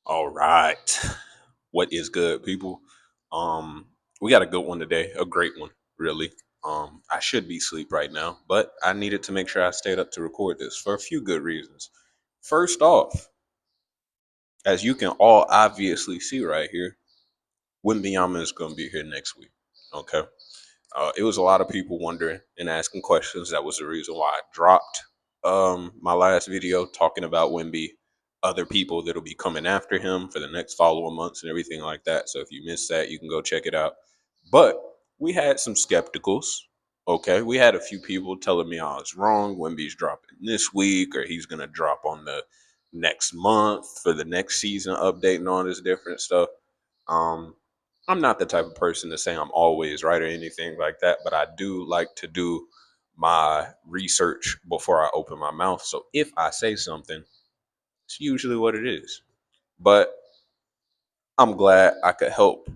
All right. What is good, people? Um, we got a good one today, a great one, really. I should be asleep right now, but I needed to make sure I stayed up to record this for a few good reasons. First off, as you can all obviously see right here, Wembanyama is going to be here next week. Okay. It was a lot of people wondering and asking questions. That was the reason why I dropped my last video talking about Wemby, other people that'll be coming after him for the next following months and everything like that. So if you missed that, you can go check it out. But we had some skepticals. Okay, we had a few people telling me I was wrong. Wemby's dropping this week, or he's gonna drop on the next month for the next season update and all this different stuff. Um, I'm not the type of person to say I'm always right or anything like that, but I do like to do my research before I open my mouth. So if I say something, it's usually what it is. But I'm glad I could help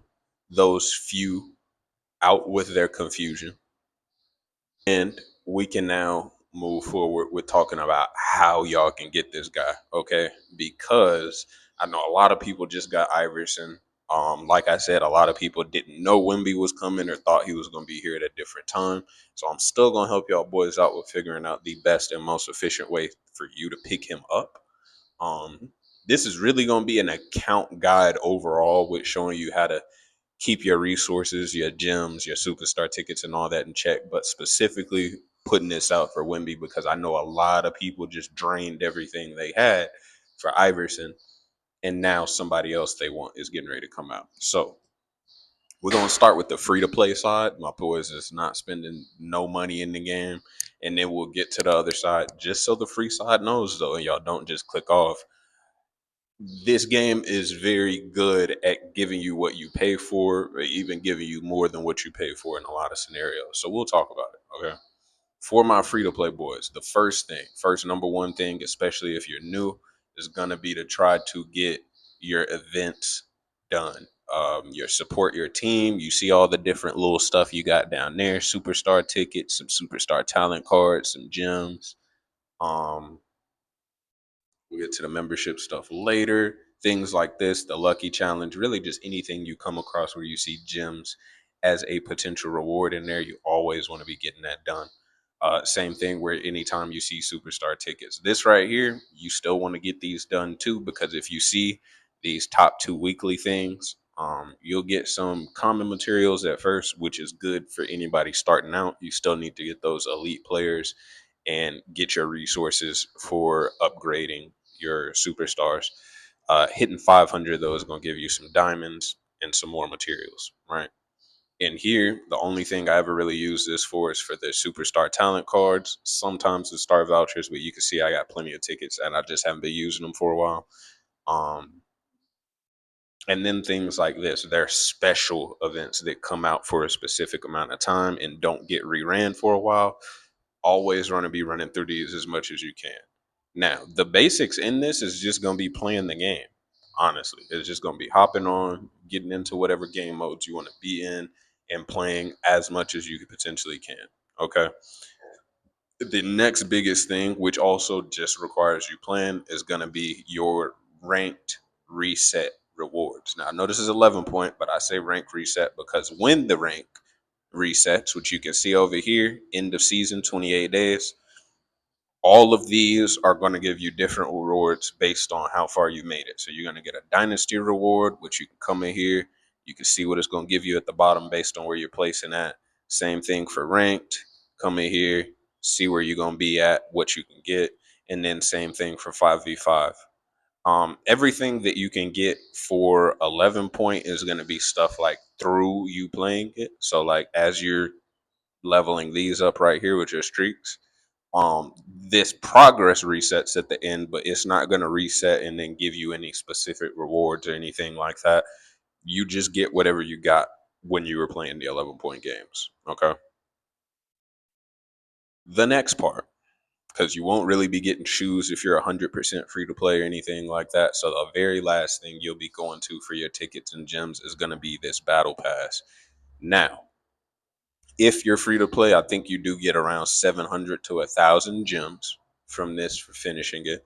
those few out with their confusion. And we can now move forward with talking about how y'all can get this guy, okay? Because I know a lot of people just got Iverson. Like I said, a lot of people didn't know Wemby was coming or thought he was going to be here at a different time. So I'm still going to help y'all boys out with figuring out the best and most efficient way for you to pick him up. Um, this is really going to be an account guide overall with showing you how to keep your resources, your gems, your superstar tickets, and all that in check. But specifically putting this out for Wemby because I know a lot of people just drained everything they had for Iverson, and now somebody else they want is getting ready to come out. So we're gonna start with the free to play side. My boys is not spending no money in the game, and then we'll get to the other side. Just so the free side knows, though, and y'all don't just click off, this game is very good at giving you what you pay for, or even giving you more than what you pay for in a lot of scenarios. So we'll talk about it. Okay. For my free to play boys, the first number one thing, especially if you're new, is going to be to try to get your events done. Your support your team. You see all the different little stuff you got down there: superstar tickets, some superstar talent cards, some gems. Um, We'll get to the membership stuff later. Things like this, the lucky challenge, really just anything you come across where you see gems as a potential reward in there, you always want to be getting that done. Same thing where anytime you see superstar tickets, this right here, you still want to get these done too, because if you see these top two weekly things, you'll get some common materials at first, which is good for anybody starting out. You still need to get those elite players and get your resources for upgrading your superstars. Hitting 500 though is going to give you some diamonds and some more materials, right? And here, the only thing I ever really use this for is for the superstar talent cards. Sometimes the star vouchers, but you can see I got plenty of tickets and I just haven't been using them for a while. Um, and then things like this, they're special events that come out for a specific amount of time and don't get reran for a while. Always want to be running through these as much as you can. Now, the basics in this is just going to be playing the game. Honestly, it's just going to be hopping on, getting into whatever game modes you want to be in, and playing as much as you potentially can. Okay. The next biggest thing, which also just requires you plan, is going to be your ranked reset rewards. Now, I know this is 11 point, but I say rank reset because when the rank resets, which you can see over here, end of season, 28 days, all of these are going to give you different rewards based on how far you made it. So you're going to get a dynasty reward, which you can come in here. You can see what it's going to give you at the bottom based on where you're placing at. Same thing for ranked. Come in here, see where you're going to be at, what you can get. And then same thing for 5v5. Everything that you can get for 11 point is going to be stuff like through you playing it. So like as you're leveling these up right here with your streaks, this progress resets at the end, but it's not going to reset and then give you any specific rewards or anything like that. You just get whatever you got when you were playing the 11 point games. Okay. The next part, because you won't really be getting shoes if you're 100% free to play or anything like that. So the very last thing you'll be going to for your tickets and gems is going to be this battle pass. Now, if you're free to play, I think you do get around 700 to 1,000 gems from this for finishing it.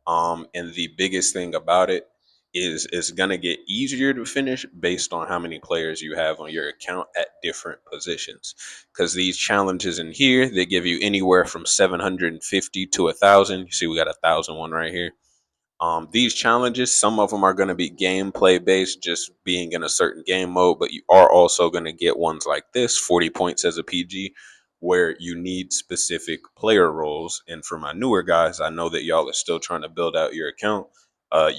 And the biggest thing about it is it's going to get easier to finish based on how many players you have on your account at different positions, because these challenges in here, they give you anywhere from 750 to 1,000. You see we got 1,001 right here. These challenges, some of them are going to be gameplay based, just being in a certain game mode, but you are also going to get ones like this, 40 points as a PG, where you need specific player roles. And for my newer guys, I know that y'all are still trying to build out your account.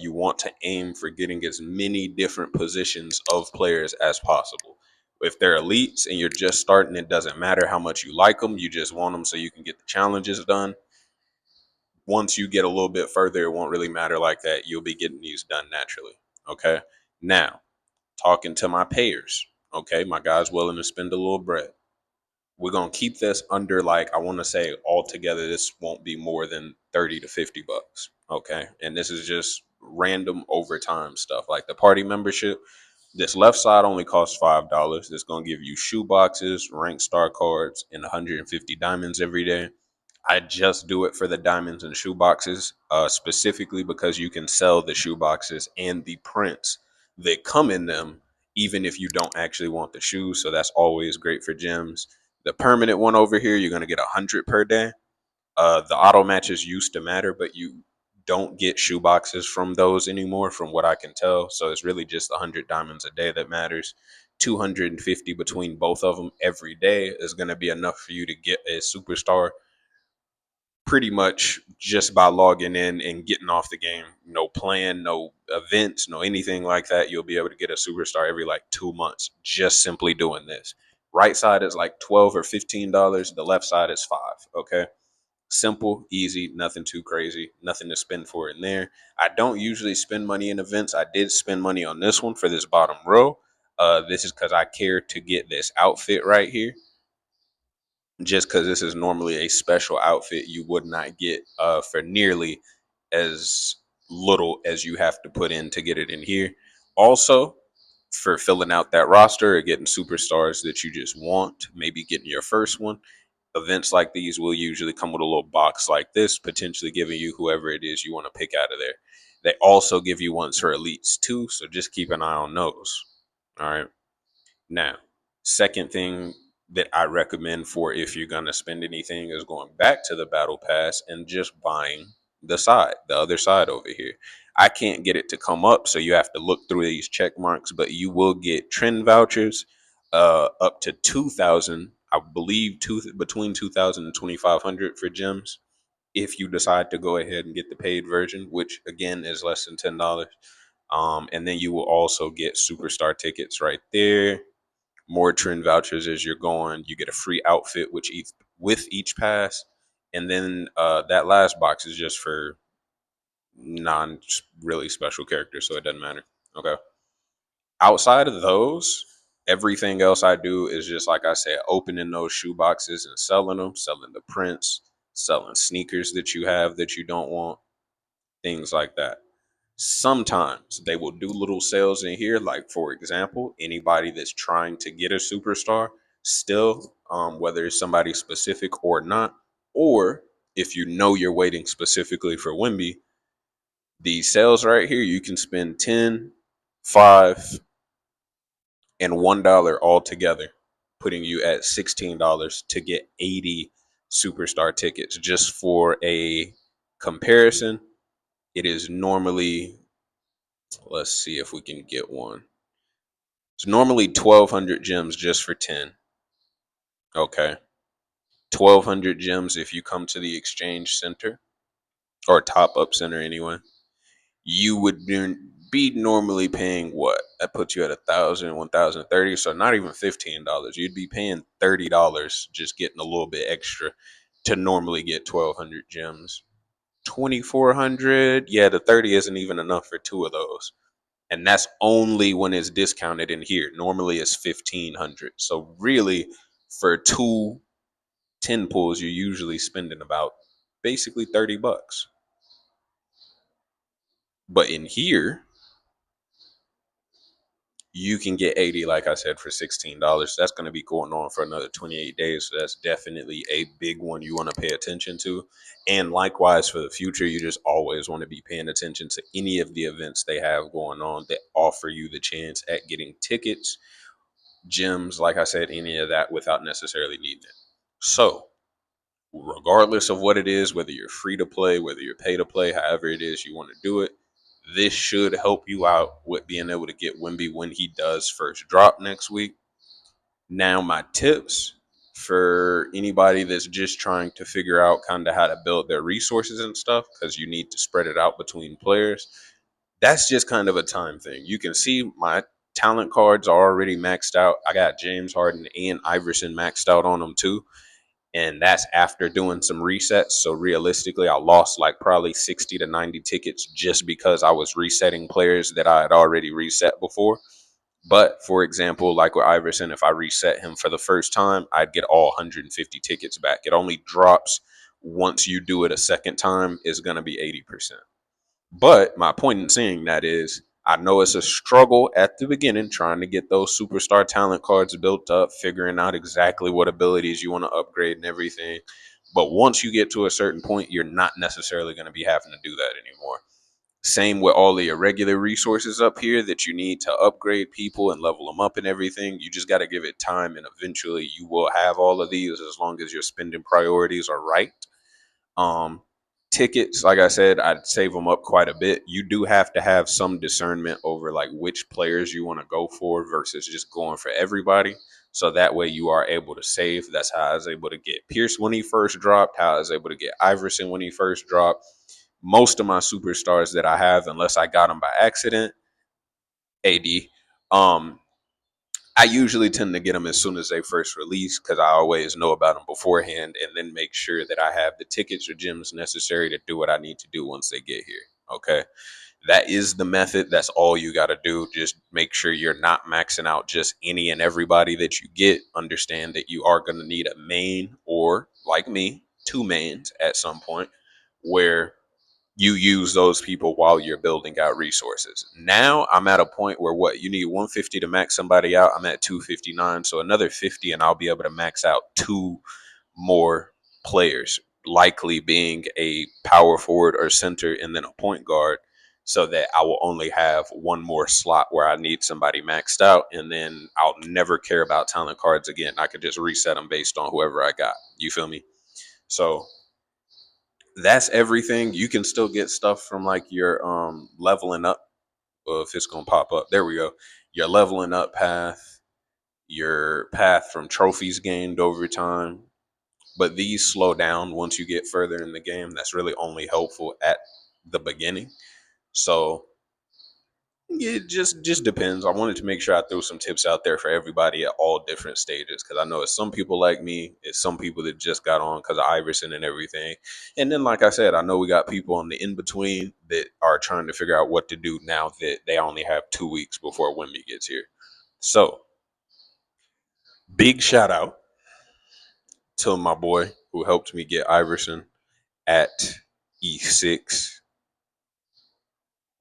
You want to aim for getting as many different positions of players as possible. If they're elites and you're just starting, it doesn't matter how much you like them. You just want them so you can get the challenges done. Once you get a little bit further, it won't really matter like that. You'll be getting these done naturally. Okay. Now, talking to my payers. Okay. My guy's willing to spend a little bread. We're going to keep this under, like, I want to say altogether, this won't be more than 30 to 50 bucks. Okay. And this is just random overtime stuff like the party membership. This left side only costs $5. It's going to give you shoe boxes, rank star cards, and 150 diamonds every day. I just do it for the diamonds and shoe boxes, specifically because you can sell the shoe boxes and the prints that come in them, even if you don't actually want the shoes. So that's always great for gems. The permanent one over here, you're gonna get 100 per day. The auto matches used to matter, but you don't get shoe boxes from those anymore, from what I can tell. So it's really just 100 diamonds a day that matters. 250 between both of them every day is going to be enough for you to get a superstar pretty much just by logging in and getting off the game. No plan, no events, no anything like that. You'll be able to get a superstar every like 2 months just simply doing this. Right side is like $12 or $15. The left side is 5. Okay. Simple, easy, nothing too crazy, nothing to spend for in there. I don't usually spend money in events. I did spend money on this one for this bottom row. This is because I care to get this outfit right here, just because this is normally a special outfit you would not get for nearly as little as you have to put in to get it in here. Also, for filling out that roster or getting superstars that you just want, maybe getting your first one, events like these will usually come with a little box like this, potentially giving you whoever it is you want to pick out of there. They also give you ones for elites too, so just keep an eye on those. All right. Now, second thing that I recommend for if you're going to spend anything is going back to the battle pass and just buying the other side over here. I can't get it to come up, so you have to look through these check marks, but you will get trend vouchers up to 2,000, I believe, between 2,000 and 2,500 for gems if you decide to go ahead and get the paid version, which again is less than $10. And then you will also get superstar tickets right there, more trend vouchers as you're going. You get a free outfit with each pass, and then that last box is just for non really special characters, so it doesn't matter. Okay. Outside of those, everything else I do is just like I said, opening those shoe boxes and selling them, selling the prints, selling sneakers that you have that you don't want, things like that. Sometimes they will do little sales in here, like for example, anybody that's trying to get a superstar, still, whether it's somebody specific or not, or if you know you're waiting specifically for Wimby, these sales right here, you can spend 10, 5, and $1 all together, putting you at $16 to get 80 superstar tickets. Just for a comparison, it is normally, let's see if we can get one. It's normally 1,200 gems just for 10. Okay. 1,200 gems if you come to the exchange center or top up center anyway. You would be normally paying what? That puts you at 1,000, 1,030. So not even $15. You'd be paying $30 just getting a little bit extra to normally get 1,200 gems. 2,400. Yeah, the 30 isn't even enough for two of those. And that's only when it's discounted in here. Normally it's 1,500. So really, for 2 10 pulls, you're usually spending about basically 30 bucks. But in here, you can get 80, like I said, for $16. That's going to be going on for another 28 days. So that's definitely a big one you want to pay attention to. And likewise for the future, you just always want to be paying attention to any of the events they have going on that offer you the chance at getting tickets, gyms, like I said, any of that without necessarily needing it. So, regardless of what it is, whether you're free to play, whether you're pay to play, however it is you want to do it, this should help you out with being able to get Wemby when he does first drop next week. Now, my tips for anybody that's just trying to figure out kind of how to build their resources and stuff, because you need to spread it out between players. That's just kind of a time thing. You can see my talent cards are already maxed out. I got James Harden and Iverson maxed out on them too. And that's after doing some resets. So realistically, I lost like probably 60 to 90 tickets just because I was resetting players that I had already reset before. But for example, like with Iverson, if I reset him for the first time, I'd get all 150 tickets back. It only drops once you do it a second time, is going to be 80%. But my point in saying that is, I know it's a struggle at the beginning trying to get those superstar talent cards built up, figuring out exactly what abilities you want to upgrade and everything. But once you get to a certain point, you're not necessarily going to be having to do that anymore. Same with all the irregular resources up here that you need to upgrade people and level them up and everything. You just got to give it time, and eventually you will have all of these as long as your spending priorities are right. Um, Tickets, like I said, I'd save them up quite a bit. You do have to have some discernment over like which players you want to go for versus just going for everybody. So that way you are able to save. That's how I was able to get Pierce when he first dropped, how I was able to get Iverson when he first dropped. Most of my superstars that I have, unless I got them by accident, AD, um, I usually tend to get them as soon as they first release because I always know about them beforehand and then make sure that I have the tickets or gyms necessary to do what I need to do once they get here. Okay. That is the method. That's all you got to do. Just make sure you're not maxing out just any and everybody that you get. Understand that you are going to need a main or, like me, two mains at some point where you use those people while you're building out resources. Now I'm at a point where what you need 150 to max somebody out. I'm at 259, so another 50, and I'll be able to max out two more players, likely being a power forward or center, and then a point guard, so that I will only have one more slot where I need somebody maxed out, and then I'll never care about talent cards again. I could just reset them based on whoever I got. You feel me? So that's everything. You can still get stuff from like your leveling up. If it's gonna pop up, there we go. Your leveling up path, your path from trophies gained over time. But these slow down once you get further in the game. That's really only helpful at the beginning. So it just depends. I wanted to make sure I threw some tips out there for everybody at all different stages because I know it's some people like me, it's some people that just got on because of Iverson and everything, and then like I said, I know we got people in the in between that are trying to figure out what to do now that they only have 2 weeks before Wemby gets here. So big shout out to my boy who helped me get Iverson at E6.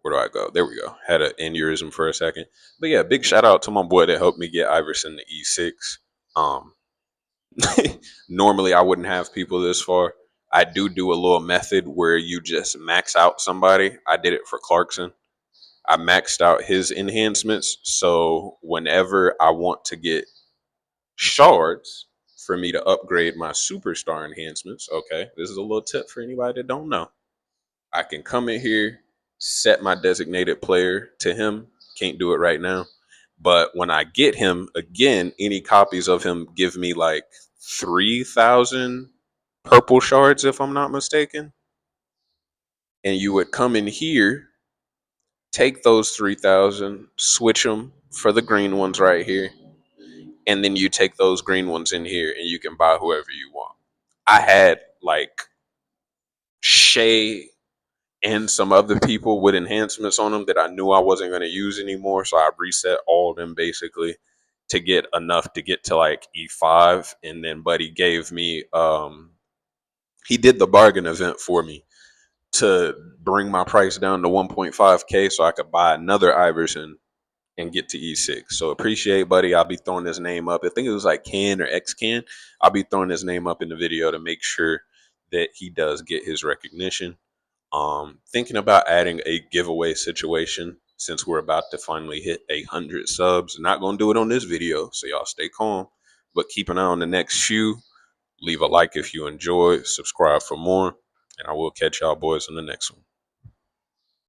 Where do I go? There we go. Had an aneurysm for a second. But yeah, big shout out to my boy that helped me get Iverson to E6. Um, Normally, I wouldn't have people this far. I do a little method where you just max out somebody. I did it for Clarkson. I maxed out his enhancements. So whenever I want to get shards for me to upgrade my superstar enhancements, okay, this is a little tip for anybody that don't know. I can come in here, set my designated player to him. Can't do it right now. But when I get him, again, any copies of him give me like 3,000 purple shards, if I'm not mistaken. And you would come in here, take those 3,000, switch them for the green ones right here. And then you take those green ones in here and you can buy whoever you want. I had like Shea and some other people with enhancements on them that I knew I wasn't going to use anymore. So I reset all of them basically to get enough to get to like E5. And then Buddy gave me, he did the bargain event for me to bring my price down to 1.5K so I could buy another Iverson and get to E6. So appreciate, buddy. I'll be throwing his name up. I think it was like Ken or X Ken. I'll be throwing his name up in the video to make sure that he does get his recognition. Thinking about adding a giveaway situation since we're about to finally hit 100 subs. Not gonna do it on this video, so y'all stay calm. But keep an eye on the next few. Leave a like if you enjoyed. Subscribe for more, and I will catch y'all boys on the next one.